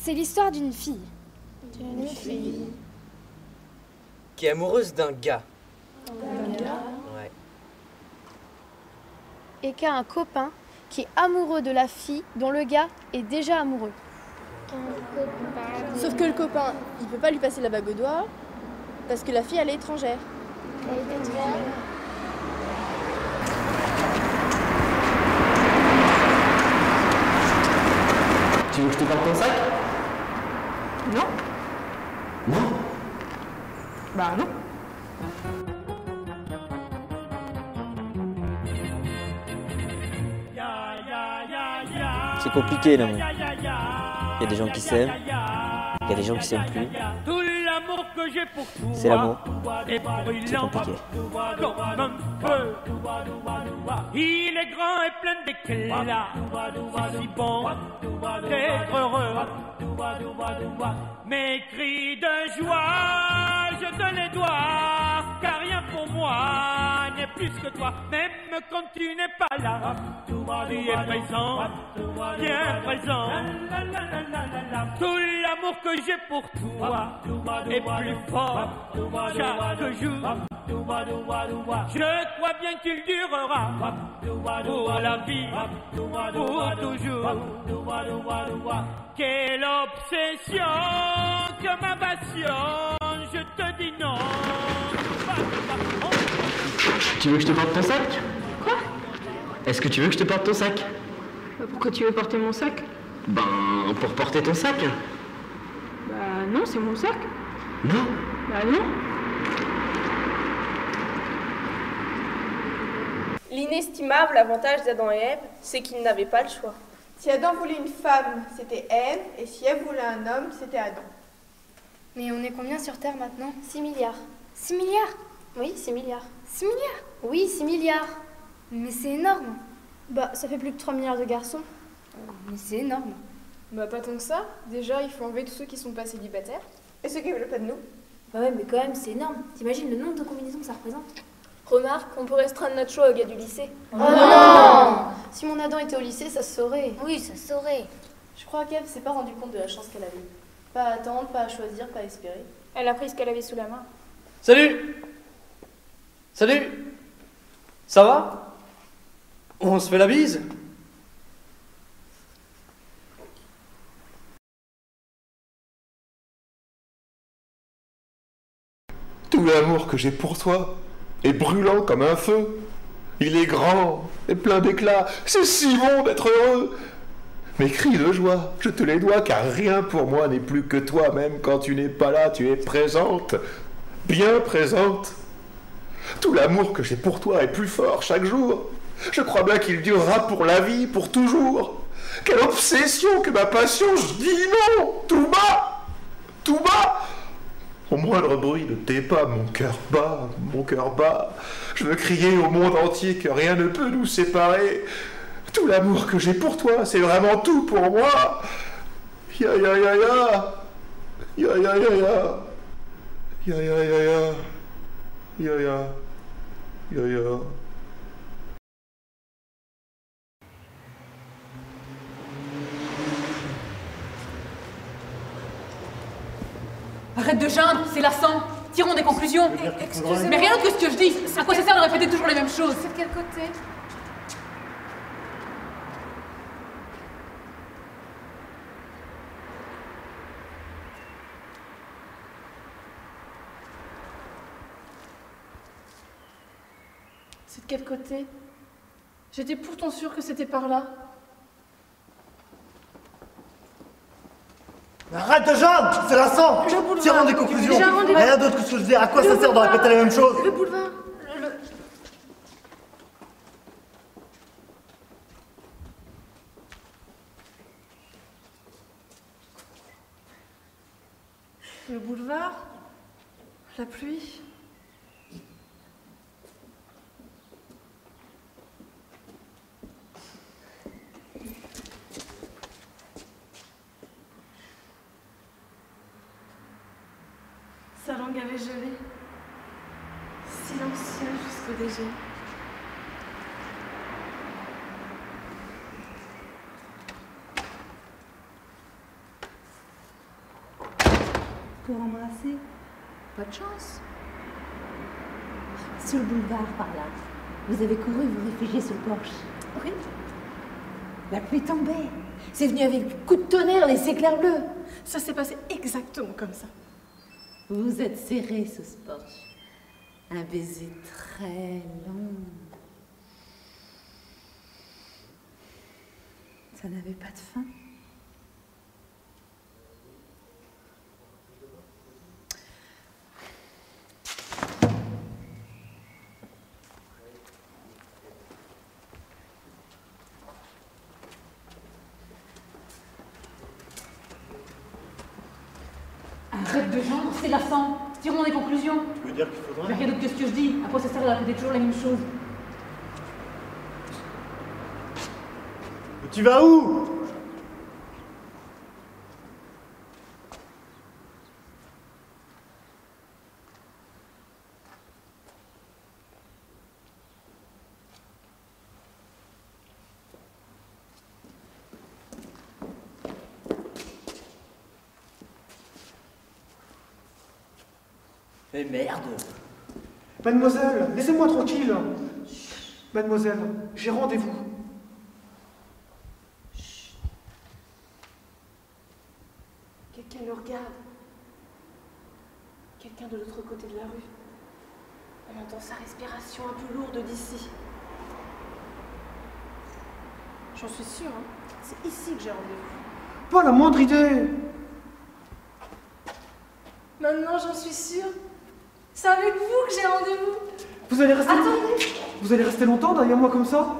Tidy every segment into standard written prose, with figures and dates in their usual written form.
C'est l'histoire d'une fille. D'une fille. Qui est amoureuse d'un gars. D'un gars. Ouais. Et qui a un copain qui est amoureux de la fille dont le gars est déjà amoureux. Sauf que le copain, il peut pas lui passer la bague au doigt parce que la fille, elle est étrangère. Tu veux que je te porte ton sac? Non. Non. Bah non. C'est compliqué l'amour. Il y a des gens qui s'aiment, il y a des gens qui s'aiment plus. C'est l'amour. C'est compliqué. Il est grand et plein d'éclat. C'est si bon d'être heureux. Mes cris de joie, je te les dois, car rien pour moi n'est plus que toi, même quand tu n'es pas là. Tu es présent, bien présent. Tout l'amour que j'ai pour toi est plus fort chaque jour. Je crois bien qu'il durera pour la vie, pour toujours. Quelle obsession que ma passion, je te dis non. Tu veux que je te porte ton sac? Quoi? Est-ce que tu veux que je te porte ton sac? Pourquoi tu veux porter mon sac? Ben, pour porter ton sac. Bah non, c'est mon sac. Non. Bah non. L'inestimable avantage d'Adam et Ève, c'est qu'ils n'avaient pas le choix. Si Adam voulait une femme, c'était Ève, et si Ève voulait un homme, c'était Adam. Mais on est combien sur Terre maintenant? 6 milliards. 6 milliards? Oui, 6 milliards. 6 milliards? Oui, 6 milliards. Mais c'est énorme. Bah, ça fait plus de 3 milliards de garçons. Mais c'est énorme. Bah pas tant que ça. Déjà, il faut enlever tous ceux qui sont pas célibataires. Et ceux qui veulent pas de nous? Bah ouais, mais quand même, c'est énorme. T'imagines le nombre de combinaisons que ça représente? Remarque, on peut restreindre notre choix aux gars du lycée. Oh non! Si mon Adam était au lycée, ça se saurait. Oui, ça se saurait. Je crois qu'Ève s'est pas rendu compte de la chance qu'elle avait. Pas à attendre, pas à choisir, pas à espérer. Elle a pris ce qu'elle avait sous la main. Salut! Salut! Ça va? On se fait la bise? Tout l'amour que j'ai pour toi est brûlant comme un feu. Il est grand et plein d'éclat. C'est si bon d'être heureux. Mes cris de joie, je te les dois, car rien pour moi n'est plus que toi. Même quand tu n'es pas là, tu es présente, bien présente. Tout l'amour que j'ai pour toi est plus fort chaque jour. Je crois bien qu'il durera pour la vie, pour toujours. Quelle obsession que ma passion, je dis non, tout bas, tout bas. Au moindre bruit de tes pas, mon cœur bat. Je veux crier au monde entier que rien ne peut nous séparer. Tout l'amour que j'ai pour toi, c'est vraiment tout pour moi. Ya ya ya ya. Ya ya ya ya. Ya ya ya ya. Ya ya. Ya ya. Arrête de geindre, c'est lassant. Tirons des conclusions. Mais rien d'autre que ce que je dis. À quoi ça sert de répéter toujours les mêmes choses? C'est de quel côté? C'est de quel côté? J'étais pourtant sûre que c'était par là. Arrête de geindre, c'est lassant. Tirons des conclusions. Rien d'autre que ce que je dis. À quoi ça sert de répéter la même chose? Le boulevard. Le boulevard. La pluie. Sa langue avait gelé, silencieux jusqu'au dégel. pour embrasser. Pas de chance. Sur le boulevard, par là, vous avez couru vous réfugier sous le porche. Oui. La pluie tombait. C'est venu avec coup de tonnerre, les éclairs bleus. Ça s'est passé exactement comme ça. Vous vous êtes serrés sous ce porche. Un baiser très long. Ça n'avait pas de fin. Arrête de gendre, c'est lassant. Tirons des conclusions. Tu veux dire qu'il faudrait... Mais rien d'autre que ce que je dis. À quoi ça sert de répéter toujours la même chose? Mais tu vas où? Mais merde! Mademoiselle, laissez-moi tranquille. Mademoiselle, j'ai rendez-vous. Quelqu'un le regarde. Quelqu'un de l'autre côté de la rue. On entend sa respiration un peu lourde d'ici. J'en suis sûre, hein. C'est ici que j'ai rendez-vous. Pas la moindre idée. Maintenant, j'en suis sûre. C'est avec vous que j'ai rendez-vous. Vous allez rester... Attendez. Vous allez rester longtemps derrière moi comme ça?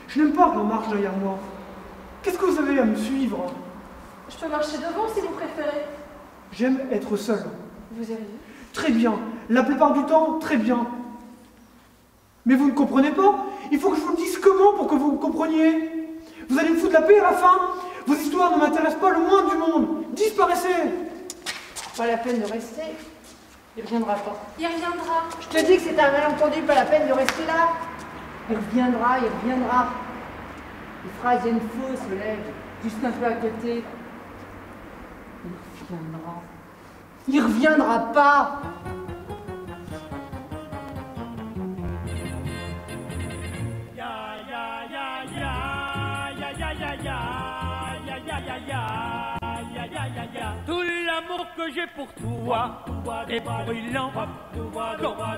Je n'aime pas qu'on marche derrière moi. Qu'est-ce que vous avez à me suivre? Je peux marcher devant si vous préférez. J'aime être seul. Vous avez vu? Très bien. La plupart du temps, très bien. Mais vous ne comprenez pas? Il faut que je vous le dise comment pour que vous me compreniez. Vous allez me foutre la paix à la fin? Vos histoires ne m'intéressent pas le moins du monde. Disparaissez! Pas la peine de rester. Il reviendra pas. Il reviendra. Je te dis que c'est un malentendu, pas la peine de rester là. Il reviendra, il reviendra. Il fera une fausse, le lève, juste un peu à côté. Il reviendra. Il reviendra pas. Tout l'amour que j'ai pour toi est brûlant comme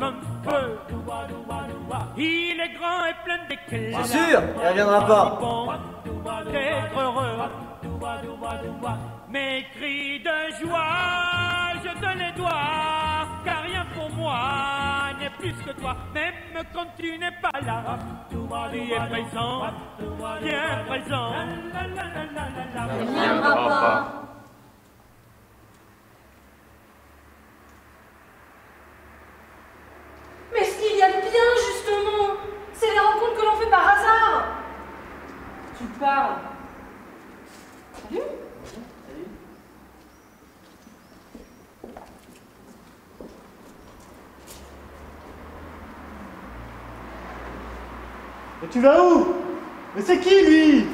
un feu. Il est grand et plein d'éclats. C'est sûr, il reviendra pas. D'être heureux. Mes cris de joie, je te les dois, car rien pour moi n'est plus que toi, même quand tu n'es pas là. Tu es présent, bien présent. Il reviendra pas. Mais ce qu'il y a de bien, justement, c'est les rencontres que l'on fait par hasard. Tu parles. Salut. Mais tu vas où? Mais c'est qui, lui?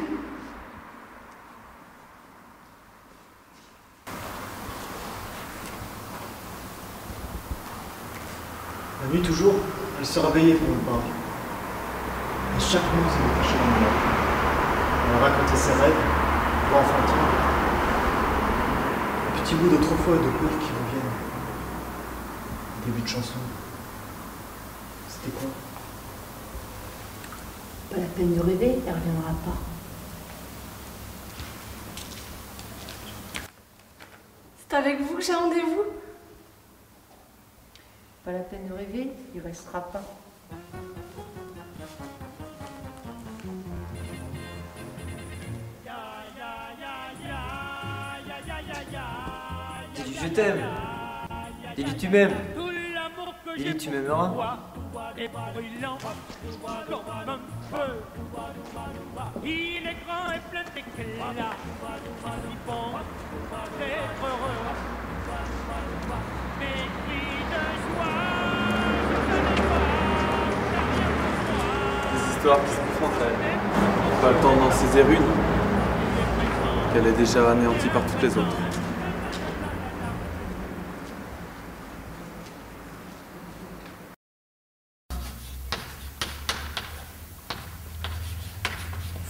La nuit toujours, elle se réveillait pour me parler. Et chaque nuit, ça me cachait dans le noir. Elle racontait ses rêves, voix enfantines. Un petit bout d'autrefois et de peur qui reviennent. Début de chanson. C'était quoi? Pas la peine de rêver, elle reviendra pas. C'est avec vous que j'ai rendez-vous. Pas la peine de rêver, il restera pas. Dis-lui je t'aime. Dis-lui tu m'aimes. Dis-lui tu m'aimeras. Et brûlant comme un feu. Il est grand et plein d'éclats. Il pense d'être heureux. Mes cris de joie, Des histoires qui se confrontent à elle. Pas le temps d'en saisir une, qu'elle est déjà anéantie par toutes les autres.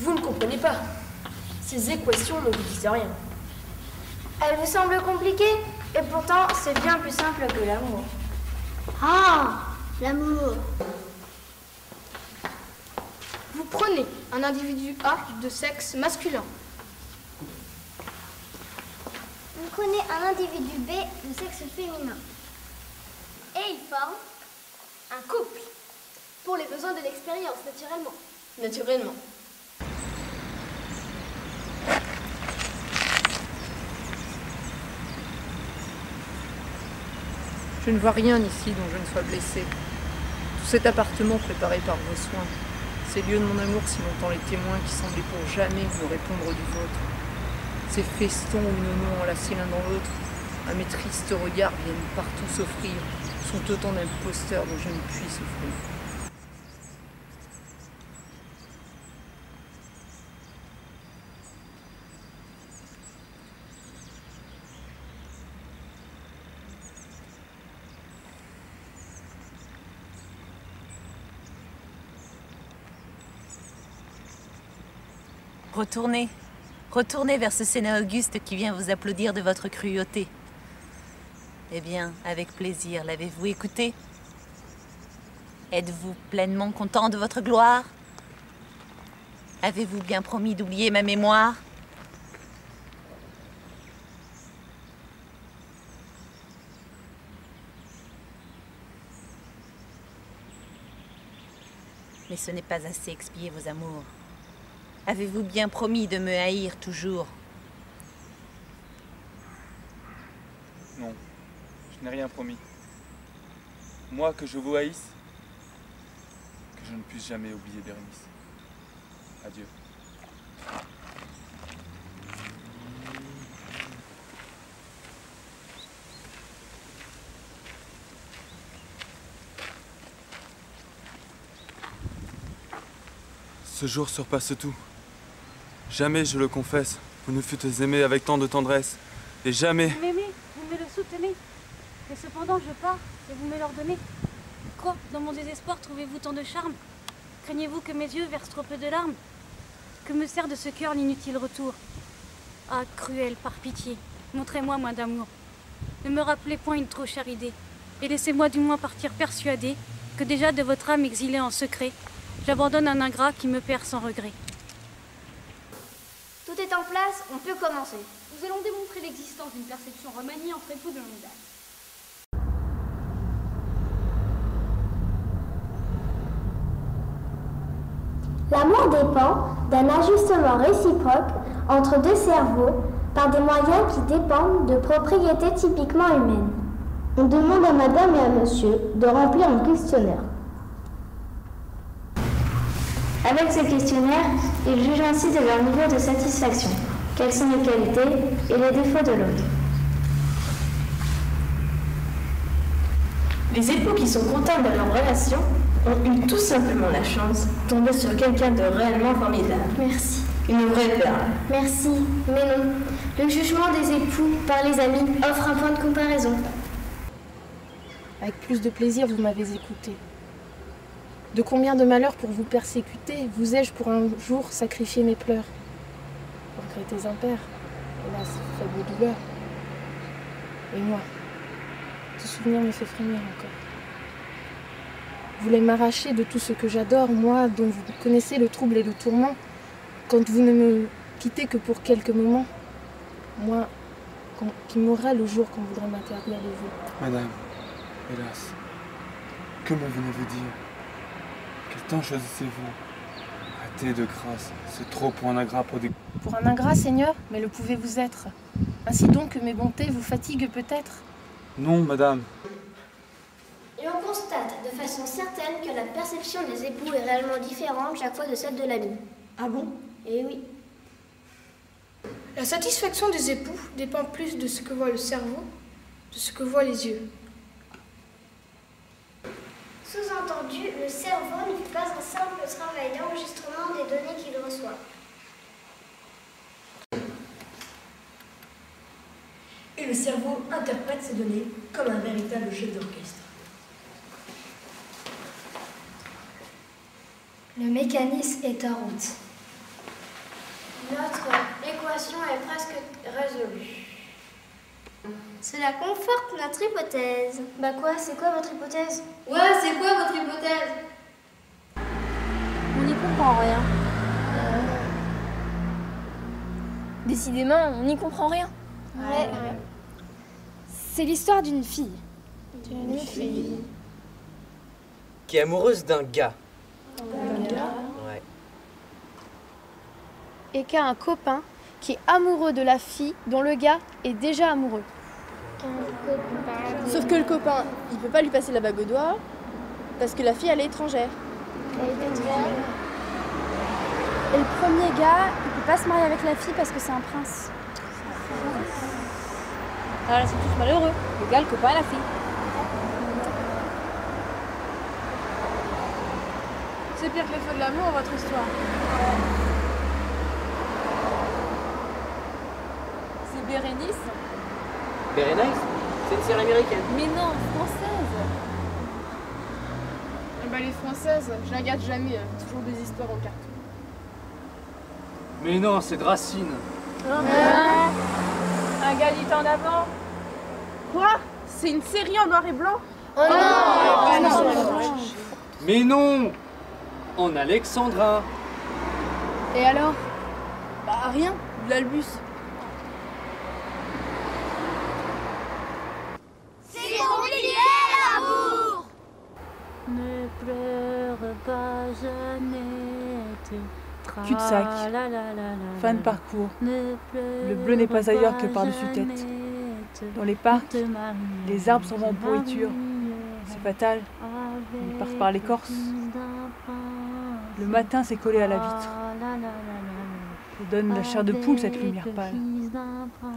Vous ne comprenez pas. Ces équations ne vous disent rien. Elle vous semble compliquée? Et pourtant, c'est bien plus simple que l'amour. Ah, l'amour. Vous prenez un individu A de sexe masculin. Vous prenez un individu B de sexe féminin. Et ils forment un couple. Pour les besoins de l'expérience, naturellement. Naturellement. Je ne vois rien ici dont je ne sois blessée. Tout cet appartement préparé par vos soins, ces lieux de mon amour si longtemps les témoins qui semblaient pour jamais me répondre du vôtre, ces festons où nos noms enlacés l'un dans l'autre, à mes tristes regards viennent partout s'offrir, sont autant d'imposteurs dont je ne puis souffrir. Retournez. Retournez vers ce Sénat auguste qui vient vous applaudir de votre cruauté. Eh bien, avec plaisir, l'avez-vous écouté? Êtes-vous pleinement content de votre gloire? Avez-vous bien promis d'oublier ma mémoire? Mais ce n'est pas assez expier vos amours. Avez-vous bien promis de me haïr toujours? Non, je n'ai rien promis. Moi, que je vous haïsse, que je ne puisse jamais oublier Bérénice. Adieu. Ce jour surpasse tout. Jamais, je le confesse, vous ne fûtes aimé avec tant de tendresse. Et jamais... Vous m'aimez, vous me le soutenez. Et cependant, je pars et vous me l'ordonnez. Quoi, dans mon désespoir, trouvez-vous tant de charme? Craignez-vous que mes yeux versent trop peu de larmes? Que me sert de ce cœur l'inutile retour? Ah, cruel, par pitié, montrez-moi moins d'amour. Ne me rappelez point une trop chère idée. Et laissez-moi du moins partir persuadée que déjà de votre âme exilée en secret, j'abandonne un ingrat qui me perd sans regret. Tout est en place, on peut commencer. Nous allons démontrer l'existence d'une perception remaniée entre époux de longue date. L'amour dépend d'un ajustement réciproque entre deux cerveaux par des moyens qui dépendent de propriétés typiquement humaines. On demande à madame et à monsieur de remplir un questionnaire. Avec ce questionnaire, ils jugent ainsi de leur niveau de satisfaction, quelles sont les qualités et les défauts de l'autre. Les époux qui sont contents de leur relation ont eu tout simplement la chance de tomber sur quelqu'un de réellement formidable. Merci. Une vraie perle. Merci, mais non. Le jugement des époux par les amis offre un point de comparaison. Avec plus de plaisir, vous m'avez écouté. De combien de malheurs pour vous persécuter vous ai-je pour un jour sacrifié mes pleurs? Regrettez un père, hélas, faible douleur. Et moi, ce souvenir me fait frémir encore. Vous voulez m'arracher de tout ce que j'adore, moi, dont vous connaissez le trouble et le tourment, quand vous ne me quittez que pour quelques moments. Moi, qui mourrai le jour qu'on voudra m'interdire de vous. Madame, hélas, que me venez-vous dire? Quel temps choisissez-vous? Hâtez de grâce, c'est trop pour un ingrat pour des... Pour un ingrat, Seigneur, mais le pouvez-vous être? Ainsi donc que mes bontés vous fatiguent peut-être? Non, madame. Et on constate de façon certaine que la perception des époux est réellement différente chaque fois de celle de l'ami. Ah bon? Eh oui. La satisfaction des époux dépend plus de ce que voit le cerveau, de ce que voient les yeux. Sous-entendu, le cerveau ne fait pas un simple travail d'enregistrement des données qu'il reçoit. Et le cerveau interprète ces données comme un véritable chef d'orchestre. Le mécanisme est en route. est presque résolue. Cela conforte notre hypothèse. Bah quoi, c'est quoi votre hypothèse? Ouais, c'est quoi votre hypothèse? On n'y comprend rien. Décidément, on n'y comprend rien. Ouais. C'est l'histoire d'une fille. D'une fille. Qui est amoureuse d'un gars. Ouais. Et qui a un copain qui est amoureux de la fille dont le gars est déjà amoureux. Sauf que le copain, il peut pas lui passer la bague au doigt parce que la fille, elle est étrangère. Et le premier gars, il peut pas se marier avec la fille parce que c'est un prince. Alors là, ils sont tous malheureux. Le gars, le copain et la fille. C'est pire que les feux de l'amour, votre histoire. C'est Bérénice. Bérénice? C'est une série américaine. Mais non, française. Eh ben, les françaises, je la regarde jamais. Toujours des histoires en carton. Mais non, c'est de Racine. Un gars dit en avant. Quoi? C'est une série en noir et blanc? Oh non, Mais non, en alexandrin. Et alors? Bah rien, de l'Albus. C'est compliqué l'amour. Ne pleure pas, Jeannette. Cul-de-sac. Fin de parcours. Le bleu n'est pas ailleurs que par-dessus tête. Dans les parcs, les arbres sont en pourriture. C'est fatal. Ils partent par l'écorce. Le matin, c'est collé à la vitre. Ça donne la chair de poule, cette lumière pâle.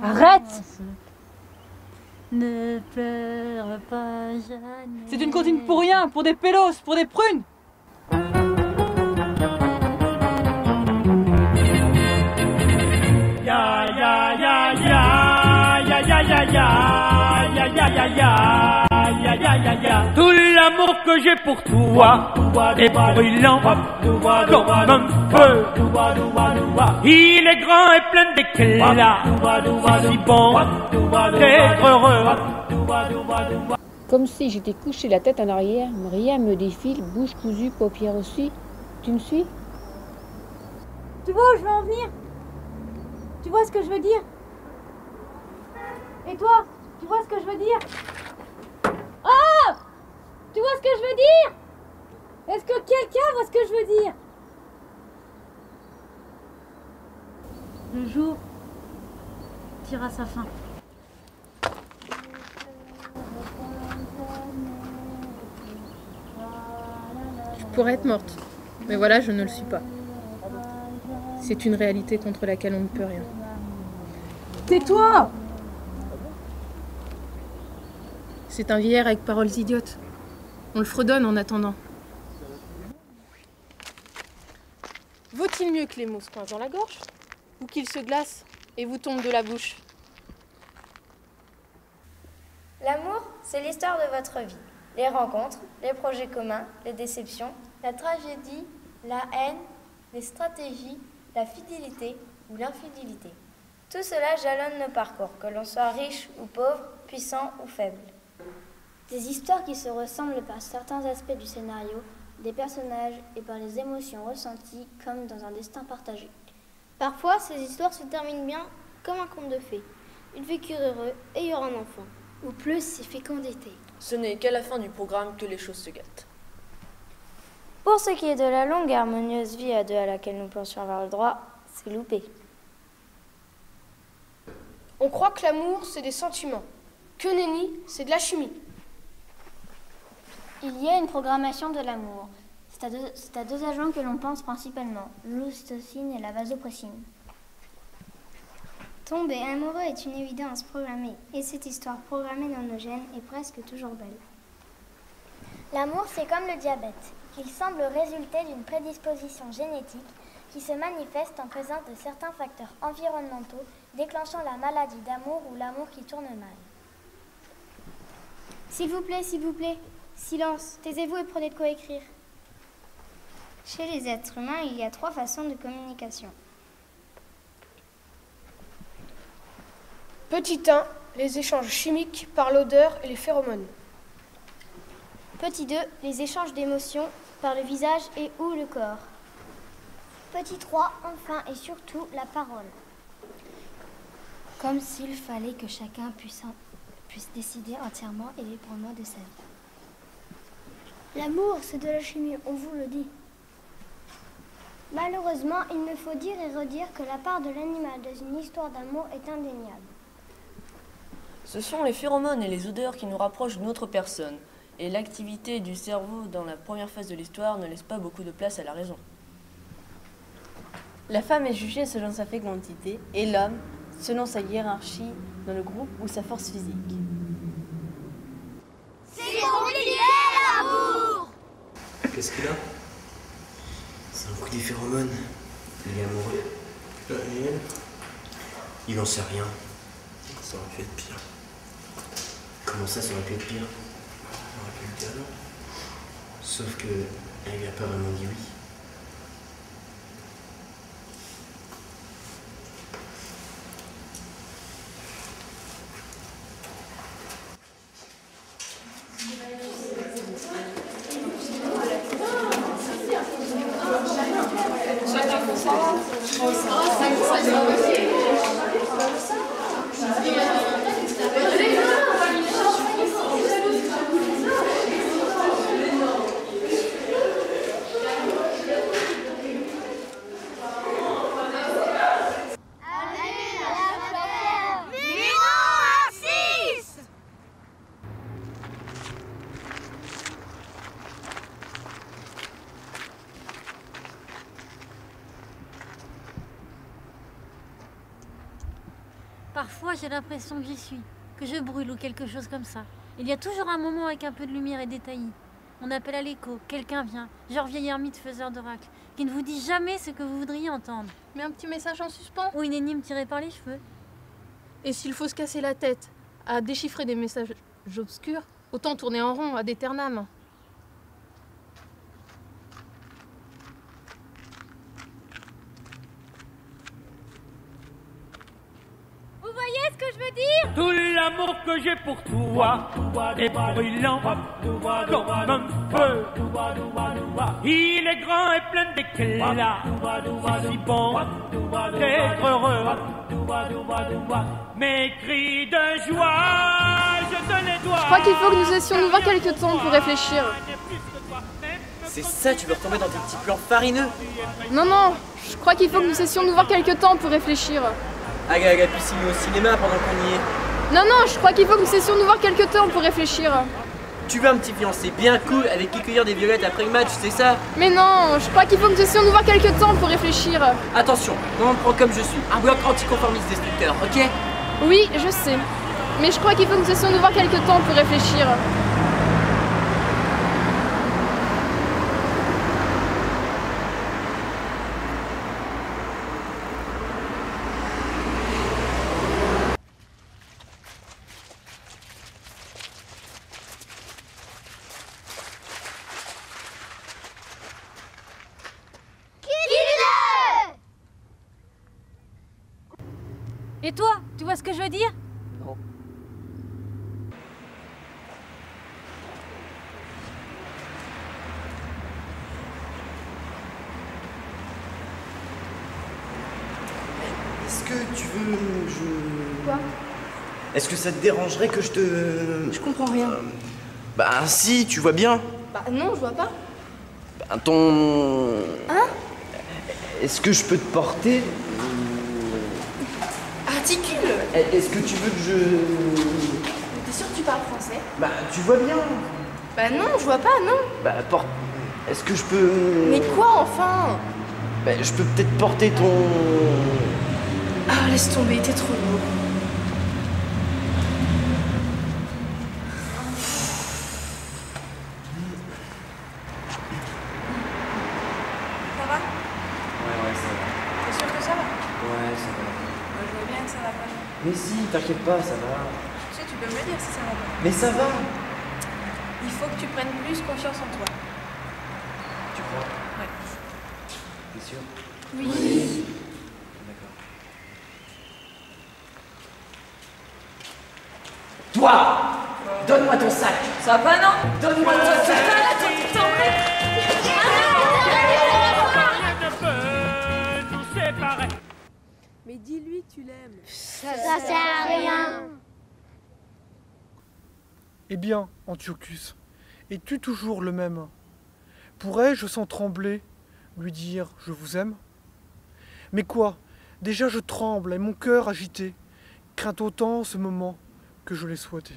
Arrête! Ne pleure pas, Jeannette. C'est une comptine pour rien, pour des pélos, pour des prunes! Ya ya ya ya ya ya ya ya ya ya ya ya ya ya ya ya. Tout l'amour que j'ai pour toi est brûlant comme un feu. Il est grand et plein d'éclat. C'est si bon d'être heureux. Comme si j'étais couché la tête en arrière, rien me défile, bouche cousue, paupières aussi. Tu me suis? Tu vois où je veux en venir? Tu vois ce que je veux dire? Et toi, tu vois ce que je veux dire? Oh! Tu vois ce que je veux dire? Est-ce que quelqu'un voit ce que je veux dire? Le jour tire à sa fin. Je pourrais être morte, mais voilà, je ne le suis pas. C'est une réalité contre laquelle on ne peut rien. Tais-toi! C'est un vieillard avec paroles idiotes. On le fredonne en attendant. Vaut-il mieux que les mots se coincent dans la gorge ou qu'ils se glacent et vous tombent de la bouche? L'amour, c'est l'histoire de votre vie. Les rencontres, les projets communs, les déceptions, la tragédie, la haine, les stratégies, la fidélité ou l'infidélité. Tout cela jalonne nos parcours, que l'on soit riche ou pauvre, puissant ou faible. Des histoires qui se ressemblent par certains aspects du scénario, des personnages et par les émotions ressenties comme dans un destin partagé. Parfois, ces histoires se terminent bien comme un conte de fées. Une fée qui est heureux et il y aura un enfant. Ou plus, c'est fécondité. Ce n'est qu'à la fin du programme que les choses se gâtent. Pour ce qui est de la longue et harmonieuse vie à deux à laquelle nous pensions avoir le droit, c'est loupé. On croit que l'amour, c'est des sentiments. Que nenni, c'est de la chimie. Il y a une programmation de l'amour. C'est à deux agents que l'on pense principalement, l'ocytocine et la vasopressine. Tomber amoureux est une évidence programmée, et cette histoire programmée dans nos gènes est presque toujours belle. L'amour, c'est comme le diabète. Il semble résulter d'une prédisposition génétique qui se manifeste en présence de certains facteurs environnementaux déclenchant la maladie d'amour ou l'amour qui tourne mal. S'il vous plaît, silence, taisez-vous et prenez de quoi écrire. Chez les êtres humains, il y a 3 façons de communication. Petit 1, les échanges chimiques par l'odeur et les phéromones. Petit 2, les échanges d'émotions par le visage et ou le corps. Petit 3, enfin et surtout la parole. Comme s'il fallait que chacun puisse décider entièrement et librement de sa vie. L'amour, c'est de la chimie, on vous le dit. Malheureusement, il me faut dire et redire que la part de l'animal dans une histoire d'amour est indéniable. Ce sont les phéromones et les odeurs qui nous rapprochent d'une autre personne. Et l'activité du cerveau dans la première phase de l'histoire ne laisse pas beaucoup de place à la raison. La femme est jugée selon sa fécondité et l'homme selon sa hiérarchie dans le groupe ou sa force physique. C'est compliqué l'amour! Qu'est-ce qu'il a? C'est un coup des phéromones. Il est amoureux. Et elle? Il en sait rien. Ça aurait pu être pire. Comment ça aurait pu être pire? On aurait pu le dire non. Sauf que elle lui a pas vraiment dit oui. Parfois, j'ai l'impression que j'y suis, que je brûle ou quelque chose comme ça. Il y a toujours un moment avec un peu de lumière et détaillis. On appelle à l'écho, quelqu'un vient, genre vieil ermite faiseur d'oracle, qui ne vous dit jamais ce que vous voudriez entendre. Mais un petit message en suspens? Ou une énigme tirée par les cheveux. Et s'il faut se casser la tête à déchiffrer des messages obscurs, autant tourner en rond ad aeternam. Vous voyez ce que je veux dire? Tout l'amour que j'ai pour toi est brûlant comme un feu. Il est grand et plein d'éclat. C'est si bon d'être heureux. Mes cris de joie, je te les dois. Je crois qu'il faut que nous laissions nous voir quelques temps pour réfléchir. C'est ça, tu veux retomber dans tes petits plans farineux? Non, je crois qu'il faut que nous cessions nous voir quelques temps pour réfléchir. Aga, puis signe au cinéma pendant qu'on y est. Non, je crois qu'il faut que nous cessions nous voir quelques temps pour réfléchir. Tu veux un petit fiancé bien cool avec qui cueillir des violettes après le match, c'est ça? Mais non, je crois qu'il faut que nous cessions nous voir quelques temps pour réfléchir. Attention, moi on me prend comme je suis, un bloc anticonformiste destructeur, ok? Oui, je sais. Mais je crois qu'il faut que nous cessions nous voir quelques temps pour réfléchir. Et toi, tu vois ce que je veux dire? Non. Est-ce que tu veux... Quoi? Est-ce que ça te dérangerait que je te... Je comprends rien. Bah si, tu vois bien. Bah non, je vois pas. Bah ton... Hein? Est-ce que je peux te porter? Articule! Est-ce que tu veux que je... T'es sûr que tu parles français? Bah tu vois bien. Bah non, je vois pas, non. Bah porte... Est-ce que je peux... Mais quoi enfin? Bah je peux peut-être porter ton... Ah, laisse tomber, t'es trop lourd. Ça va? Ouais, ça va. T'es sûr que ça va? Ouais, ça va. Moi, je vois bien que ça va pas. Mais si, t'inquiète pas, ça va. Tu sais, tu peux me le dire si ça va pas. Mais ça va. Il faut que tu prennes plus confiance en toi. Tu crois? Ouais. T'es sûr? Oui. D'accord. Donne-moi ton sac. Ça va pas, non? Donne-moi ton sac. Mais dis-lui que tu l'aimes. Ça sert à rien. Eh bien, Antiochus, es-tu toujours le même? Pourrais-je sans trembler lui dire « je vous aime » Mais quoi? Déjà je tremble et mon cœur agité craint autant ce moment que je l'ai souhaité.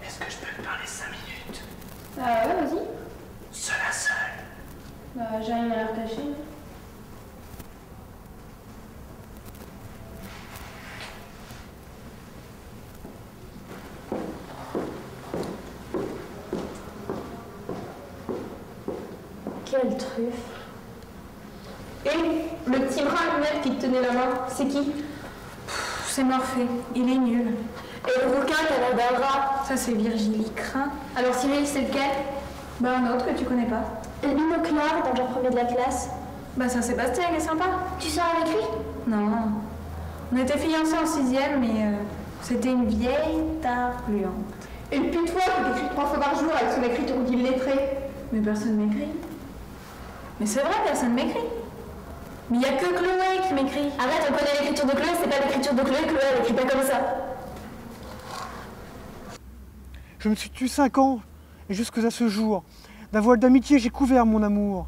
Est-ce que je peux te parler 5 minutes? Ouais, vas-y. Seul à seul. J'ai rien à leur cacher. Quelle truffe. Et le petit bras lunette qui te tenait la main, c'est qui? C'est Morphée, il est nul. Et le rouquin qui a l'air d'un rat? Ça, c'est Virgilie Crin. Alors Cyril, c'est lequel? Bah, un autre que tu connais pas. Et le binoclard dans le genre premier de la classe? Bah, Saint-Sébastien, il est sympa. Tu sors avec lui? Non. On était fiancés en 6e, mais c'était une vieille tarluante. Et le putois qui t'écrit 3 fois par jour avec son écriture illettrée? Mais personne m'écrit. Mais c'est vrai, personne m'écrit. Mais il n'y a que Chloé qui m'écrit. Arrête, on connaît l'écriture de Chloé, c'est pas l'écriture de Chloé, Chloé elle écrit pas comme ça. Je me suis tué 5 ans, et jusqu'à ce jour, d'un voile d'amitié j'ai couvert mon amour.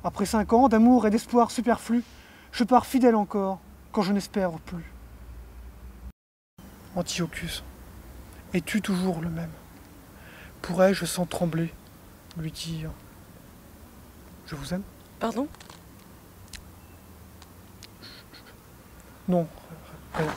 Après 5 ans d'amour et d'espoir superflu, je pars fidèle encore, quand je n'espère plus. Antiochus, es-tu toujours le même? Pourrais-je sans trembler lui dire « je vous aime » Pardon? Non, rien.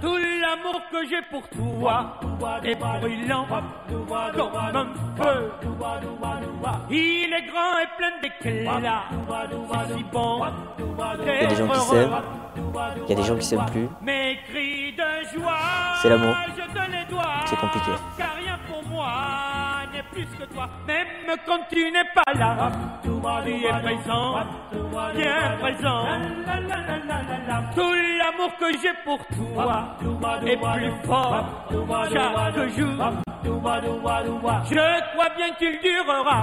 Tout l'amour que j'ai pour toi est brûlant comme un feu. Il est grand et plein d'éclat. C'est si bon. Il y a des gens qui s'aiment, il y a des gens qui s'aiment plus. Mes cris de joie, C'est l'amour. je te les dois. C'est compliqué. Car rien pour moi n'est plus que toi. Même quand tu n'es pas là, tu es présent, bien présent. Tout l'amour que j'ai pour toi est plus fort chaque jour. Je crois bien qu'il durera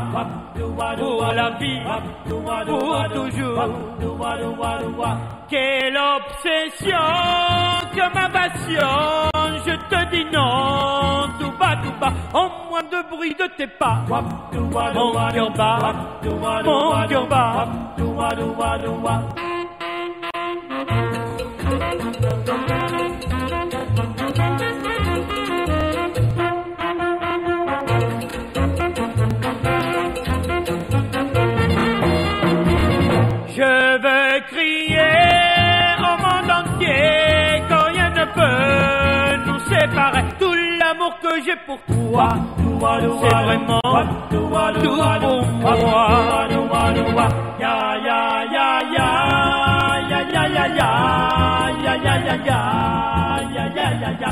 pour la vie, pour toujours. Quelle obsession, que ma passion, je te dis non, tout bas, en moins de bruit de tes pas. Mon cœur bat, mon cœur bat. Je veux crier au monde entier quand rien ne peut nous séparer. Tout l'amour que j'ai pour toi, c'est vraiment tout pour moi. Ya ya ya ya ya ya ya ya ya ya ya ya ya ya ya ya.